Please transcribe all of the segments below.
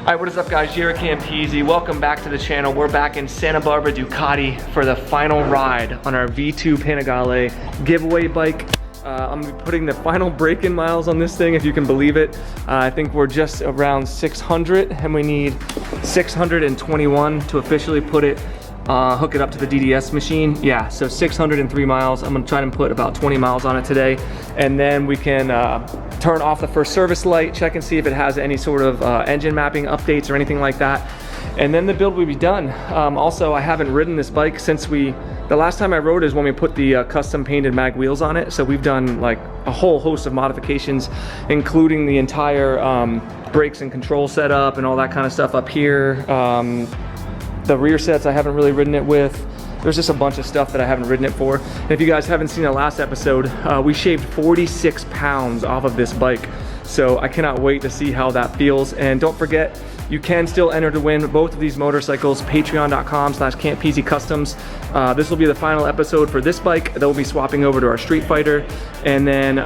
Alright, what is up guys, JaretCampisi. Welcome back to the channel. We're back in Santa Barbara, Ducati for the final ride on our V2 Panigale giveaway bike. I'm gonna be putting the final break-in miles on this thing, if you can believe it. I think we're just around 600 and we need 621 to officially put it, hook it up to the DDS machine. Yeah, so 603 miles. I'm gonna try to put about 20 miles on it today. And then we can turn off the first service light, check and see if it has any sort of engine mapping updates or anything like that. And then the build will be done. Also, I haven't ridden this bike since the last time I rode is when we put the custom painted mag wheels on it. So we've done like a whole host of modifications, including the entire brakes and control setup and all that kind of stuff up here. The rear sets I haven't really ridden it with. There's just a bunch of stuff that I haven't ridden it for. And if you guys haven't seen the last episode, we shaved 46 pounds off of this bike. So I cannot wait to see how that feels. And don't forget, you can still enter to win both of these motorcycles, patreon.com/Campisi Customs. This will be the final episode for this bike. They'll be swapping over to our Streetfighter. And then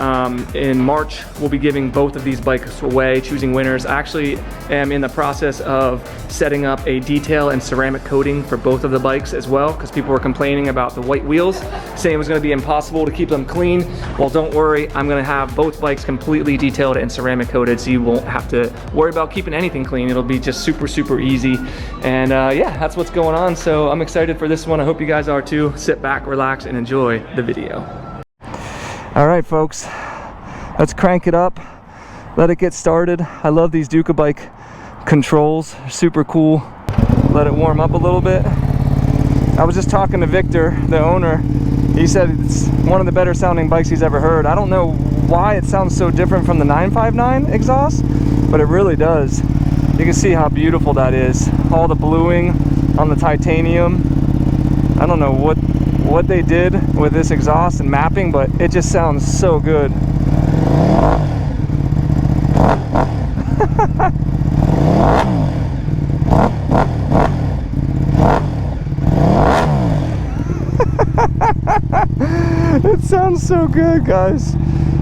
in March, we'll be giving both of these bikes away, choosing winners. I actually am in the process of setting up a detail and ceramic coating for both of the bikes as well, because people were complaining about the white wheels, saying it was gonna be impossible to keep them clean. Well, don't worry, I'm gonna have both bikes completely detailed and ceramic coated, so you won't have to worry about keeping anything clean. It'll be just super easy. And yeah, that's what's going on. So I'm excited for this one. I hope you guys are too. Sit back, relax, and enjoy the video. All right, folks, let's crank it up. Let it get started. I love these Duca bike controls. They're super cool. Let it warm up a little bit. I was just talking to Victor, the owner. He said it's one of the better sounding bikes he's ever heard. I don't know why it sounds so different from the 959 exhaust, but it really does. You can see how beautiful that is. All the bluing on the titanium. I don't know what they did with this exhaust and mapping, but it just sounds so good. It sounds so good, guys.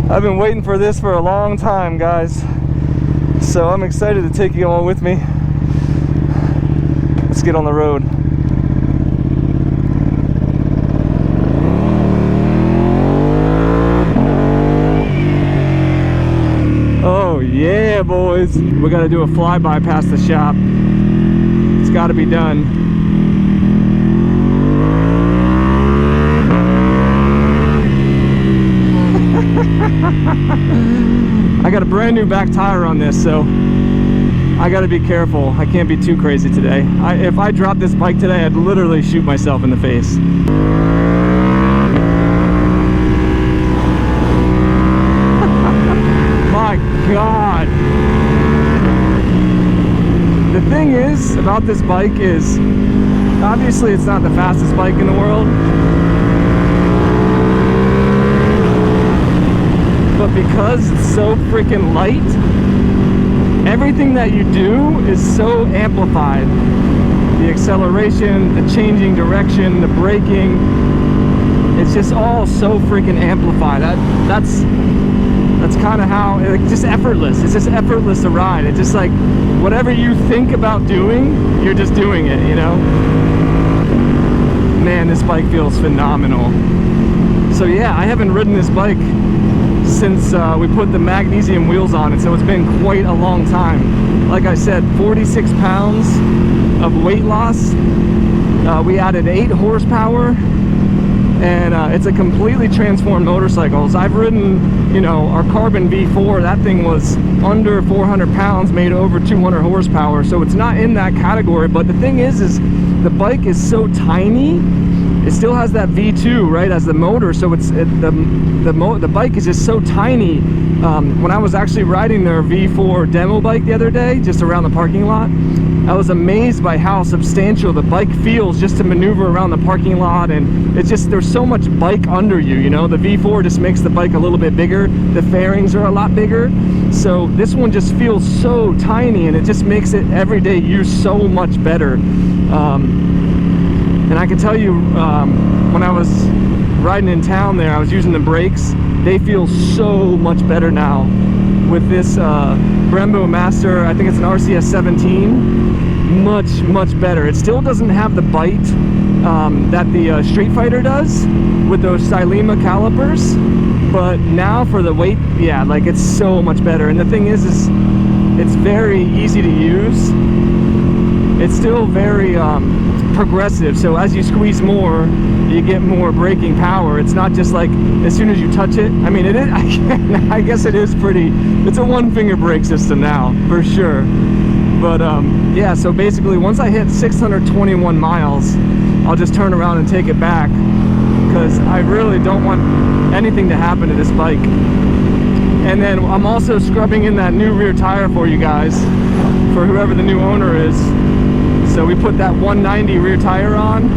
I've been waiting for this for a long time, guys. So I'm excited to take you all with me. Let's get on the road. Oh yeah, boys. We gotta do a flyby past the shop. It's gotta be done. I got a brand new back tire on this, so I gotta be careful. I can't be too crazy today. If I dropped this bike today, I'd literally shoot myself in the face. My God. The thing is about this bike is, obviously it's not the fastest bike in the world, but because it's so freaking light, everything that you do is so amplified. The acceleration, the changing direction, the braking, it's just all so freaking amplified. That's kind of how, like, just effortless. It's just effortless to ride. It's just like whatever you think about doing, you're just doing it, you know? Man, this bike feels phenomenal. So yeah, I haven't ridden this bike since we put the magnesium wheels on it, so it's been quite a long time. Like I said, 46 pounds of weight loss. We added 8 horsepower, and it's a completely transformed motorcycle. I've ridden, you know, our Carbon V4. That thing was under 400 pounds, made over 200 horsepower, so it's not in that category. But the thing is the bike is so tiny. It still has that V2, right, as the motor, so the bike is just so tiny. When I was actually riding their V4 demo bike the other day, just around the parking lot, I was amazed by how substantial the bike feels just to maneuver around the parking lot. And it's just, there's so much bike under you, you know. The V4 just makes the bike a little bit bigger. The fairings are a lot bigger. So this one just feels so tiny, and it just makes it everyday use so much better. And I can tell you, when I was riding in town there, I was using the brakes. They feel so much better now. with this Brembo Master. I think it's an RCS 17. Much better. It still doesn't have the bite that the Streetfighter does with those Silema calipers, but now for the weight, yeah, like it's so much better. And the thing is it's very easy to use. It's still very progressive, so as you squeeze more, you get more braking power. It's not just like as soon as you touch it. I mean, it is, I guess it is pretty, it's a one-finger brake system now, for sure. But yeah, so basically once I hit 621 miles, I'll just turn around and take it back, because I really don't want anything to happen to this bike. And then I'm also scrubbing in that new rear tire for you guys, for whoever the new owner is. So we put that 190 rear tire on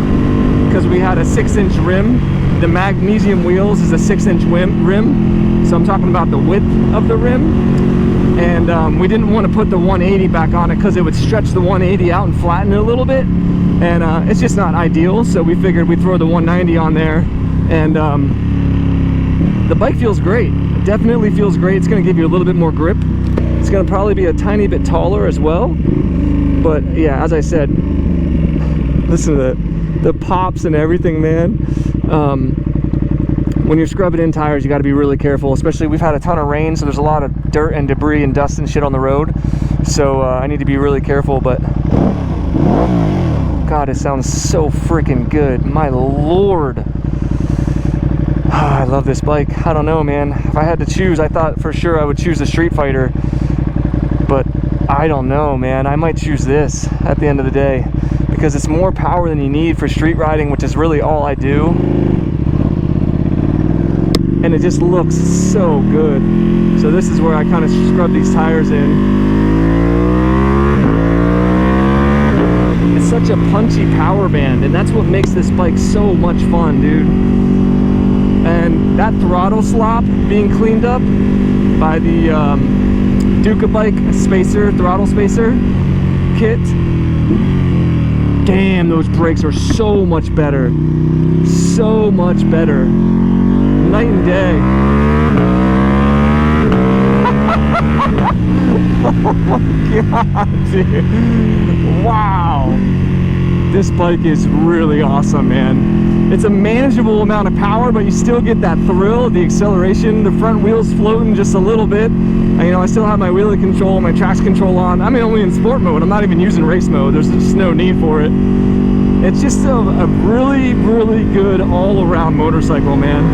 because we had a 6-inch rim. The magnesium wheels is a 6-inch rim, so I'm talking about the width of the rim. And we didn't want to put the 180 back on it because it would stretch the 180 out and flatten it a little bit, and it's just not ideal. So we figured we'd throw the 190 on there, and the bike feels great. It definitely feels great. It's going to give you a little bit more grip. It's going to probably be a tiny bit taller as well. But yeah, as I said, listen to the pops and everything, man. When you're scrubbing in tires, you got to be really careful. Especially, we've had a ton of rain, so there's a lot of dirt and debris and dust and shit on the road. So I need to be really careful. But God, it sounds so freaking good. My Lord. I love this bike. I don't know, man. If I had to choose, I thought for sure I would choose the Streetfighter. But I don't know, man. I might choose this at the end of the day, because it's more power than you need for street riding, which is really all I do. And it just looks so good. So this is where I kind of scrub these tires in. It's such a punchy power band, and that's what makes this bike so much fun, dude. And that throttle slop being cleaned up by the Ducati spacer, throttle spacer kit. Damn, those brakes are so much better. So much better. Night and day. Oh my God, dude. Wow. This bike is really awesome, man. It's a manageable amount of power, but you still get that thrill, the acceleration. The front wheel's floating just a little bit. And, you know, I still have my wheelie control, my traction control on. I'm only in sport mode. I'm not even using race mode. There's just no need for it. It's just a really, really good all-around motorcycle, man.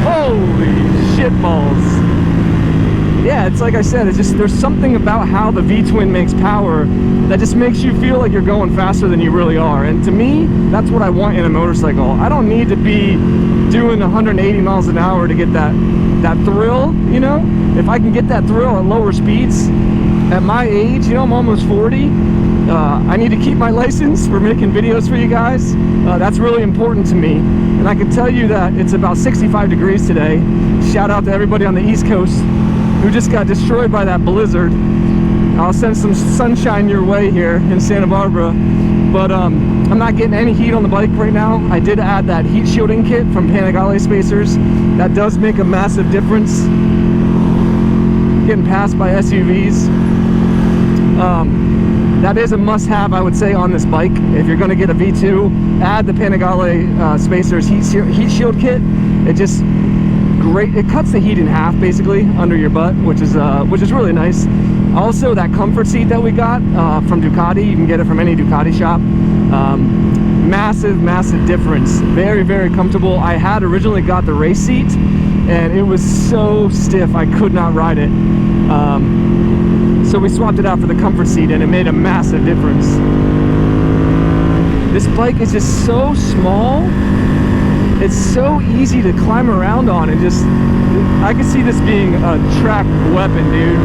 Holy shit balls. Yeah, it's like I said, it's just, there's something about how the V-twin makes power that just makes you feel like you're going faster than you really are. And to me, that's what I want in a motorcycle. I don't need to be doing 180 miles an hour to get that thrill, you know? If I can get that thrill at lower speeds, at my age, you know, I'm almost 40. I need to keep my license for making videos for you guys. That's really important to me. And I can tell you that it's about 65 degrees today. Shout out to everybody on the East Coast who just got destroyed by that blizzard. I'll send some sunshine your way here in Santa Barbara. But I'm not getting any heat on the bike right now. I did add that heat shielding kit from Panigale spacers. That does make a massive difference. Getting passed by SUVs. That is a must-have, I would say, on this bike. If you're going to get a V2, add the Panigale spacers heat shield kit. It just great. It cuts the heat in half basically under your butt, which is really nice. Also, that comfort seat that we got from Ducati, you can get it from any Ducati shop. Massive difference. Very, very comfortable. I had originally got the race seat, and it was so stiff I could not ride it. So we swapped it out for the comfort seat, and it made a massive difference. This bike is just so small. It's so easy to climb around on, and just, I could see this being a track weapon, dude.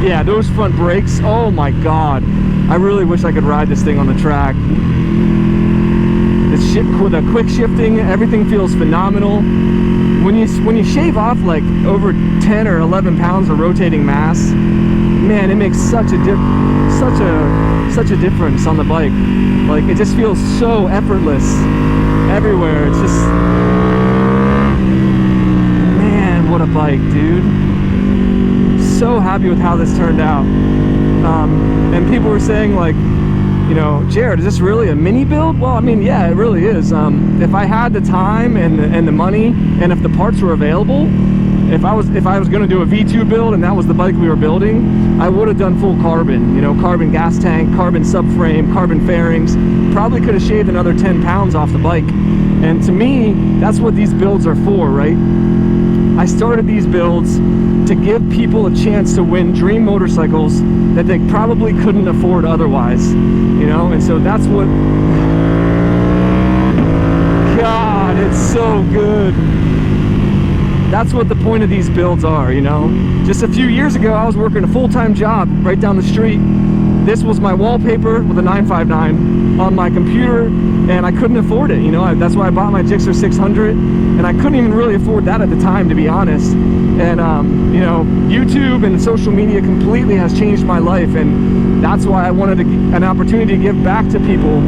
Yeah, those front brakes, oh my God. I really wish I could ride this thing on the track. The quick shifting, everything feels phenomenal. When you shave off like over 10 or 11 pounds of rotating mass, man, it makes such a difference on the bike. Like, it just feels so effortless. everywhere. It's just, man, what a bike, dude. So happy with how this turned out. And people were saying, like, you know, Jared, is this really a mini build? Well, I mean, yeah, it really is. If I had the time and the money, and if the parts were available, if I was going to do a V2 build and that was the bike we were building, I would have done full carbon, you know, carbon gas tank, carbon subframe, carbon fairings. Probably could have shaved another 10 pounds off the bike. And to me, that's what these builds are for, right? I started these builds to give people a chance to win dream motorcycles that they probably couldn't afford otherwise, you know? And so that's what, God, it's so good. That's what the point of these builds are, you know? Just a few years ago, I was working a full-time job right down the street. This was my wallpaper with a 959 on my computer, and I couldn't afford it, you know? That's why I bought my Gixxer 600, and I couldn't even really afford that at the time, to be honest. And, you know, YouTube and social media completely has changed my life, and that's why I wanted an opportunity to give back to people,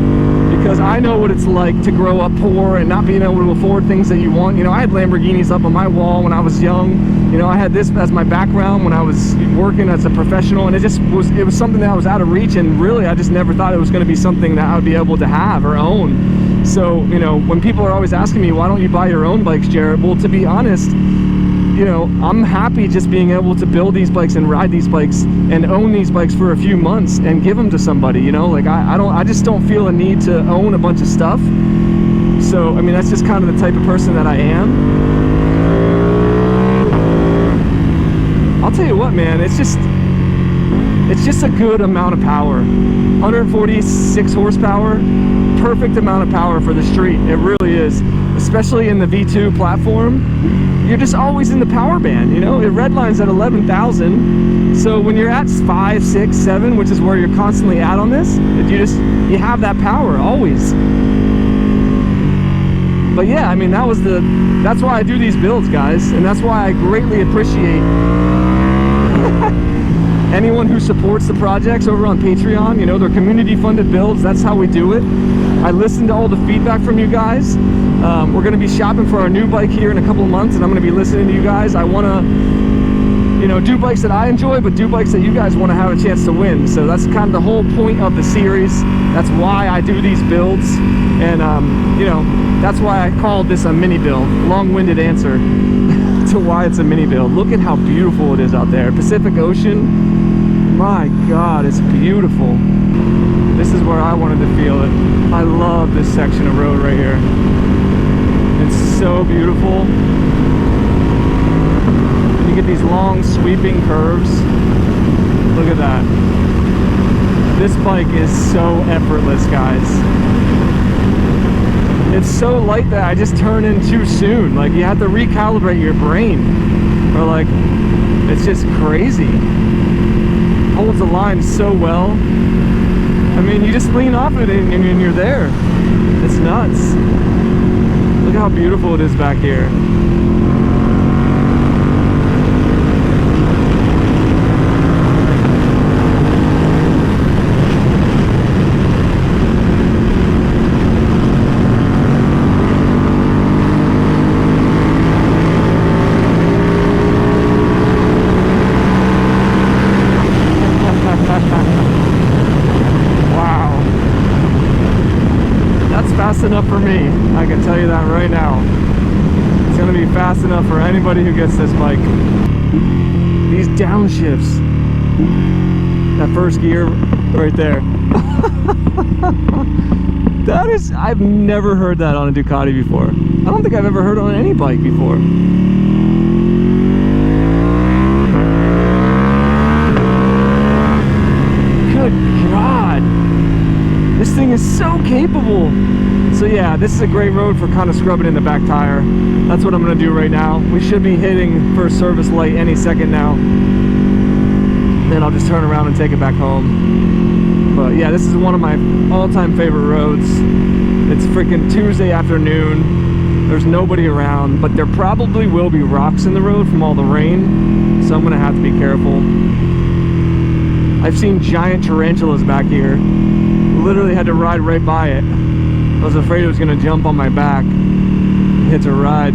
because I know what it's like to grow up poor and not being able to afford things that you want. You know, I had Lamborghinis up on my wall when I was young. You know, I had this as my background when I was working as a professional, and it was something that was out of reach, and really I just never thought it was going to be something that I would be able to have or own. So, you know, when people are always asking me, why don't you buy your own bikes, Jared? Well, to be honest, you know, I'm happy just being able to build these bikes and ride these bikes and own these bikes for a few months and give them to somebody, you know? Like, I just don't feel a need to own a bunch of stuff. So, I mean, that's just kind of the type of person that I am. I'll tell you what, man, it's just a good amount of power. 146 horsepower, perfect amount of power for the street. It really is, especially in the V2 platform. You're just always in the power band, you know? It redlines at 11,000. So when you're at 5, 6, 7, which is where you're constantly at on this, you have that power always. But yeah, I mean, that's why I do these builds, guys, and that's why I greatly appreciate anyone who supports the projects over on Patreon. You know, they're community funded builds. That's how we do it. I listen to all the feedback from you guys. We're going to be shopping for our new bike here in a couple of months, and I'm going to be listening to you guys. I want to, you know, do bikes that I enjoy, but do bikes that you guys want to have a chance to win. So that's kind of the whole point of the series. That's why I do these builds, and you know, that's why I called this a mini build. Long-winded answer to why it's a mini build. Look at how beautiful it is out there. Pacific Ocean. My God, it's beautiful. This is where I wanted to feel it. I love this section of road right here. It's so beautiful. You get these long sweeping curves. Look at that. This bike is so effortless, guys. It's so light that I just turn in too soon. Like, you have to recalibrate your brain, or like, it's just crazy. Holds the line so well. I mean, you just lean off it and you're there. It's nuts. Look how beautiful it is back here. Fast enough for me, I can tell you that right now. It's going to be fast enough for anybody who gets this bike. These downshifts, that first gear right there. That is, I've never heard that on a Ducati before. I don't think I've ever heard it on any bike before. Good God. This thing is so capable. So yeah, this is a great road for kind of scrubbing in the back tire. That's what I'm going to do right now. We should be hitting first service light any second now. Then I'll just turn around and take it back home. But yeah, this is one of my all-time favorite roads. It's freaking Tuesday afternoon. There's nobody around, but there probably will be rocks in the road from all the rain. So I'm going to have to be careful. I've seen giant tarantulas back here. Literally had to ride right by it. I was afraid it was gonna jump on my back. It's a ride.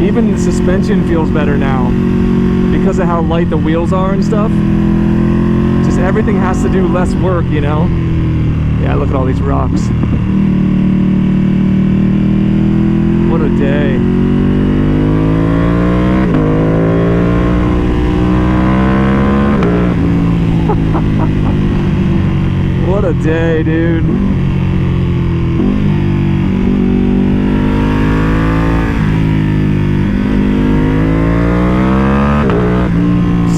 Even the suspension feels better now because of how light the wheels are and stuff. Just everything has to do less work, you know? Yeah, look at all these rocks. What a day. What a day, dude.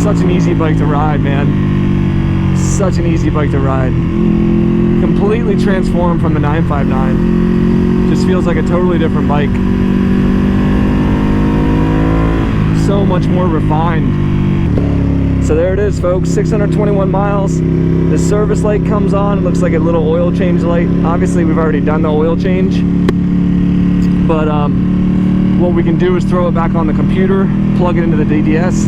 Such an easy bike to ride, man. Such an easy bike to ride. Completely transformed from the 959. Just feels like a totally different bike. So much more refined. So there it is, folks, 621 miles. The service light comes on. It looks like a little oil change light. Obviously, we've already done the oil change. But what we can do is throw it back on the computer, plug it into the DDS.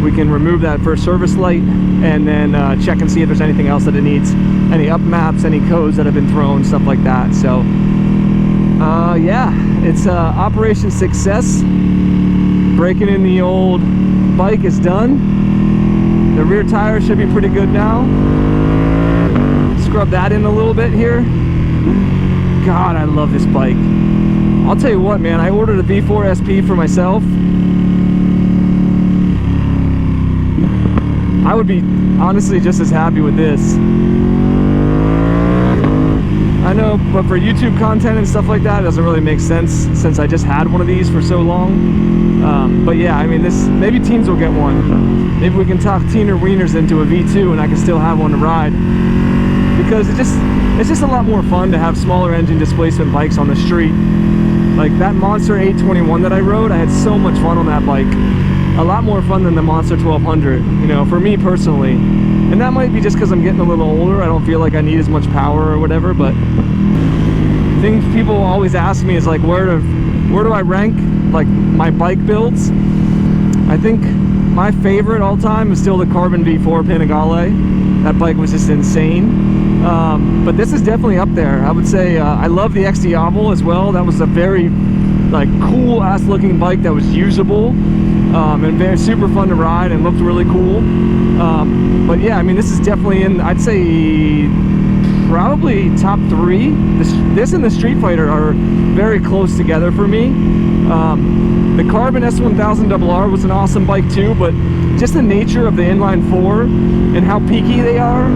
We can remove that first service light and then check and see if there's anything else that it needs. Any up maps, any codes that have been thrown, stuff like that. So, yeah, it's Operation Success. Breaking in the old bike is done. The rear tire should be pretty good now. Scrub that in a little bit here. God, I love this bike. I'll tell you what, man, I ordered a V4 SP for myself. I would be honestly just as happy with this. I know, but for YouTube content and stuff like that, it doesn't really make sense since I just had one of these for so long. But yeah, I mean, this, maybe teens will get one. Maybe we can talk teener wieners into a V2 and I can still have one to ride. Because it's just a lot more fun to have smaller engine displacement bikes on the street. Like that Monster 821 that I rode, I had so much fun on that bike. A lot more fun than the Monster 1200, you know, for me personally. And that might be just because I'm getting a little older. I don't feel like I need as much power or whatever, but things people always ask me is like, where do I rank like my bike builds? I think my favorite all time is still the Carbon V4 Panigale. That bike was just insane. But this is definitely up there. I would say I love the XD Oval as well. That was a very like cool ass looking bike that was usable. And very super fun to ride and looked really cool. But yeah, I mean, this is definitely in, I'd say, probably top 3. This and the Streetfighter are very close together for me. The Carbon S1000RR was an awesome bike too, but just the nature of the inline 4 and how peaky they are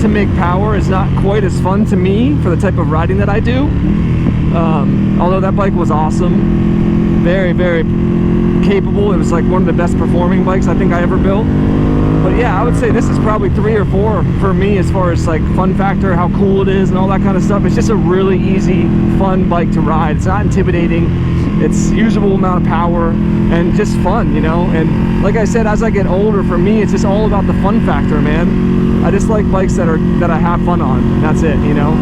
to make power is not quite as fun to me for the type of riding that I do. Although that bike was awesome, very, very capable. It was like one of the best performing bikes I think I ever built. But yeah, I would say this is probably 3 or 4 for me as far as like fun factor, how cool it is and all that kind of stuff. It's just a really easy, fun bike to ride. It's not intimidating. It's usable amount of power and just fun, you know? And like I said, as I get older, for me, it's just all about the fun factor, man. I just like bikes that I have fun on. That's it, you know?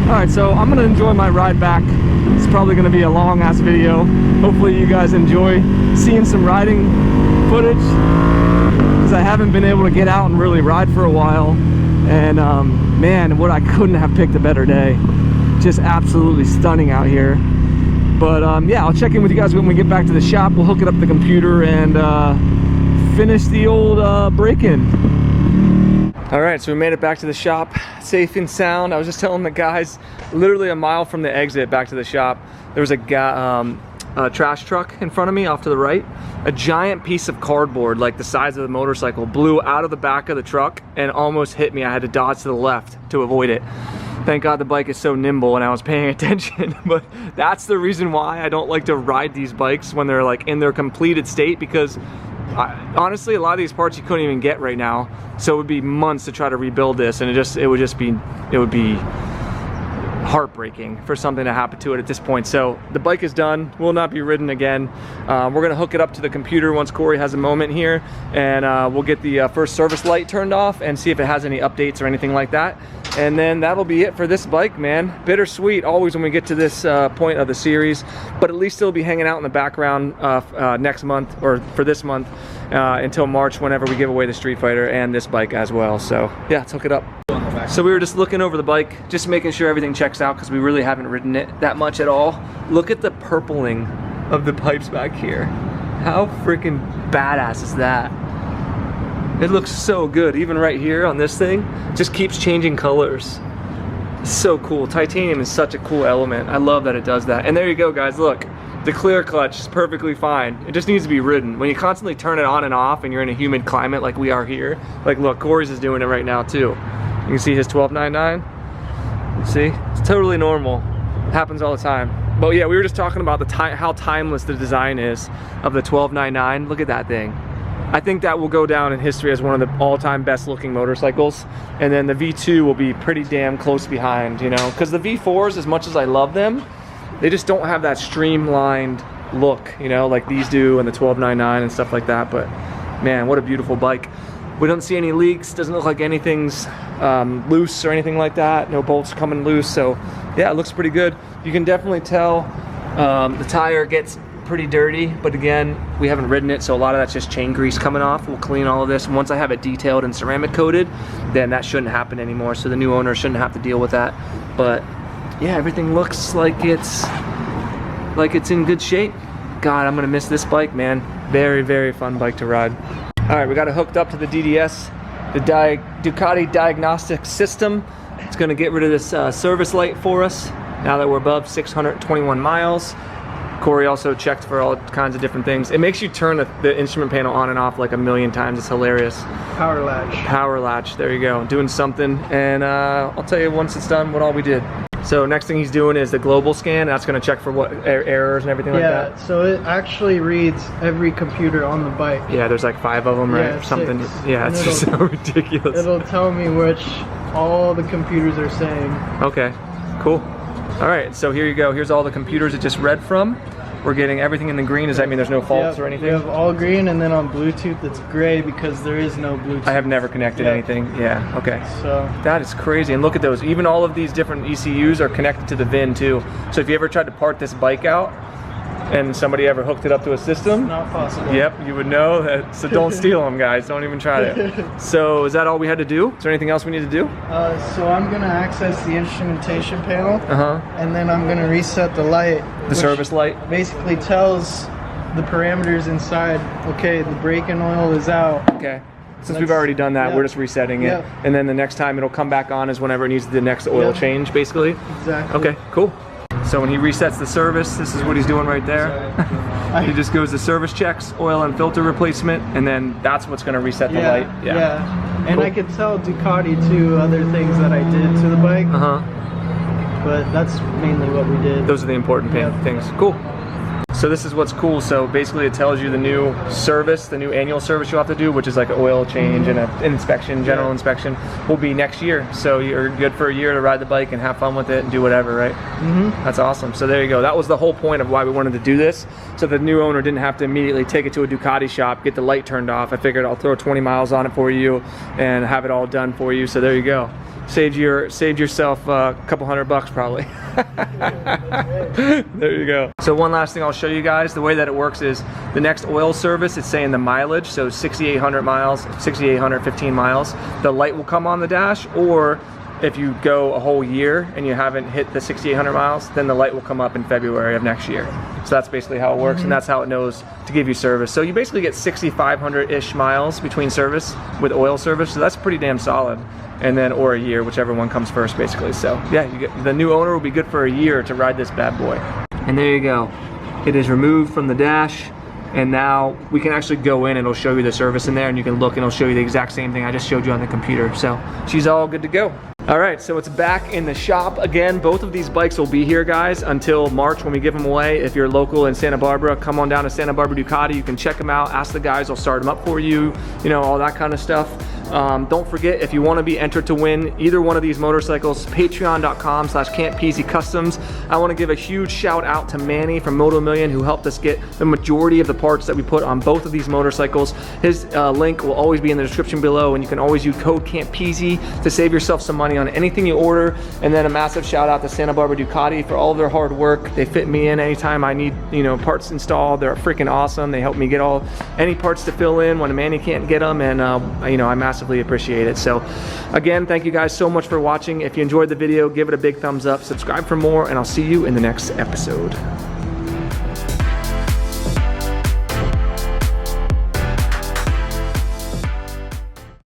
All right, so I'm gonna enjoy my ride back. It's probably gonna be a long ass video. Hopefully you guys enjoy seeing some riding footage, because I haven't been able to get out and really ride for a while. And man, I couldn't have picked a better day. Just absolutely stunning out here. But yeah, I'll check in with you guys when we get back to the shop. We'll hook it up to the computer and finish the old break-in. All right, so we made it back to the shop, safe and sound. I was just telling the guys, literally a mile from the exit back to the shop, there was a trash truck in front of me off to the right. A giant piece of cardboard, like the size of the motorcycle, blew out of the back of the truck and almost hit me. I had to dodge to the left to avoid it. Thank God the bike is so nimble and I was paying attention. But that's the reason why I don't like to ride these bikes when they're like in their completed state, because honestly, a lot of these parts you couldn't even get right now. So it would be months to try to rebuild this, and it would be heartbreaking for something to happen to it at this point. So the bike is done, will not be ridden again. We're gonna hook it up to the computer once Corey has a moment here, and we'll get the first service light turned off and see if it has any updates or anything like that. And then that'll be it for this bike, man. Bittersweet always when we get to this point of the series, but at least it'll be hanging out in the background next month, or for this month, until March, whenever we give away the Streetfighter and this bike as well. So yeah, let's hook it up. So we were just looking over the bike, just making sure everything checks out, because we really haven't ridden it that much at all. Look at the purpling of the pipes back here. How freaking badass is that? It looks so good. Even right here on this thing, just keeps changing colors. So cool. Titanium is such a cool element. I love that it does that. And there you go, guys, look. The clear clutch is perfectly fine. It just needs to be ridden. When you constantly turn it on and off and you're in a humid climate like we are here, like look, Corey's is doing it right now too. You can see his 1299. See, it's totally normal. It happens all the time. But yeah, we were just talking about how timeless the design is of the 1299. Look at that thing. I think that will go down in history as one of the all-time best looking motorcycles. And then the V2 will be pretty damn close behind, you know, because the V4s, as much as I love them, they just don't have that streamlined look, you know, like these do, and the 1299 and stuff like that. But man, what a beautiful bike. We don't see any leaks, doesn't look like anything's loose or anything like that. No bolts coming loose, so yeah, it looks pretty good. You can definitely tell the tire gets pretty dirty, but again, we haven't ridden it, so a lot of that's just chain grease coming off. We'll clean all of this, and once I have it detailed and ceramic coated, then that shouldn't happen anymore, so the new owner shouldn't have to deal with that. But yeah, everything looks like it's in good shape. God, I'm gonna miss this bike, man. Very, very fun bike to ride. All right, we got it hooked up to the DDS, the Ducati Diagnostic system. It's gonna get rid of this service light for us now that we're above 621 miles. Corey also checked for all kinds of different things. It makes you turn the instrument panel on and off like a million times. It's hilarious. Power latch. Power latch, there you go. Doing something, and I'll tell you once it's done what all we did. So next thing he's doing is the global scan. That's going to check for what errors and everything like that. Yeah, so it actually reads every computer on the bike. Yeah, there's like 5 of them, right? Yeah, something. Yeah, it's just so ridiculous. It'll tell me which all the computers are saying. Okay, cool. All right, so here you go. Here's all the computers it just read from. We're getting everything in the green. Does that mean there's no faults or anything? We have all green, and then on Bluetooth it's gray because there is no Bluetooth. I have never connected anything. Yeah, okay. So that is crazy. And look at those. Even all of these different ECUs are connected to the VIN too. So if you ever tried to part this bike out and somebody ever hooked it up to a system, it's not possible. Yep, you would know that. So don't steal them, guys. Don't even try it. So is that all we had to do? Is there anything else we need to do? So I'm gonna access the instrumentation panel, and then I'm gonna reset the light. The service light basically tells the parameters inside. Okay, the braking oil is out. Okay. Since we've already done that, we're just resetting it, and then the next time it'll come back on is whenever it needs the next oil change, basically. Exactly. Okay, cool. So when he resets the service, this is what he's doing right there. He just goes to service checks, oil and filter replacement, and then that's what's going to reset the light. Yeah. And cool. I could tell Ducati too other things that I did to the bike. But that's mainly what we did. Those are the important things. Cool. So this is what's cool. So basically it tells you the new service, the new annual service you'll have to do, which is like an oil change and an inspection, general inspection, will be next year. So you're good for a year to ride the bike and have fun with it and do whatever, right? That's awesome. So there you go. That was the whole point of why we wanted to do this. So the new owner didn't have to immediately take it to a Ducati shop, get the light turned off. I figured I'll throw 20 miles on it for you and have it all done for you. So there you go. Saved yourself a couple $100 probably. There you go. So one last thing I'll show you guys. The way that it works is the next oil service, it's saying the mileage, so 6,800 miles, 6,815 miles. The light will come on the dash, or if you go a whole year and you haven't hit the 6,800 miles, then the light will come up in February of next year. So that's basically how it works, and that's how it knows to give you service. So you basically get 6,500-ish miles between service with oil service, so that's pretty damn solid. And then, or a year, whichever one comes first, basically. So yeah, you get, the new owner will be good for a year to ride this bad boy. And there you go. It is removed from the dash, and now we can actually go in and it'll show you the service in there, and you can look and it'll show you the exact same thing I just showed you on the computer. So she's all good to go. All right, so it's back in the shop again. Both of these bikes will be here, guys, until March when we give them away. If you're local in Santa Barbara, come on down to Santa Barbara Ducati. You can check them out, ask the guys, they'll start them up for you, you know, all that kind of stuff. Don't forget, if you want to be entered to win either one of these motorcycles, patreon.com/Campisi Customs. I want to give a huge shout out to Manny from Moto Million, who helped us get the majority of the parts that we put on both of these motorcycles. His link will always be in the description below, and you can always use code Campisi to save yourself some money on anything you order. And then a massive shout out to Santa Barbara Ducati for all of their hard work. They fit me in anytime I need, you know, parts installed. They're freaking awesome. They help me get any parts to fill in when Manny can't get them, and you know, I massively appreciate it. So again, thank you guys so much for watching. If you enjoyed the video, give it a big thumbs up, subscribe for more, and I'll see you in the next episode.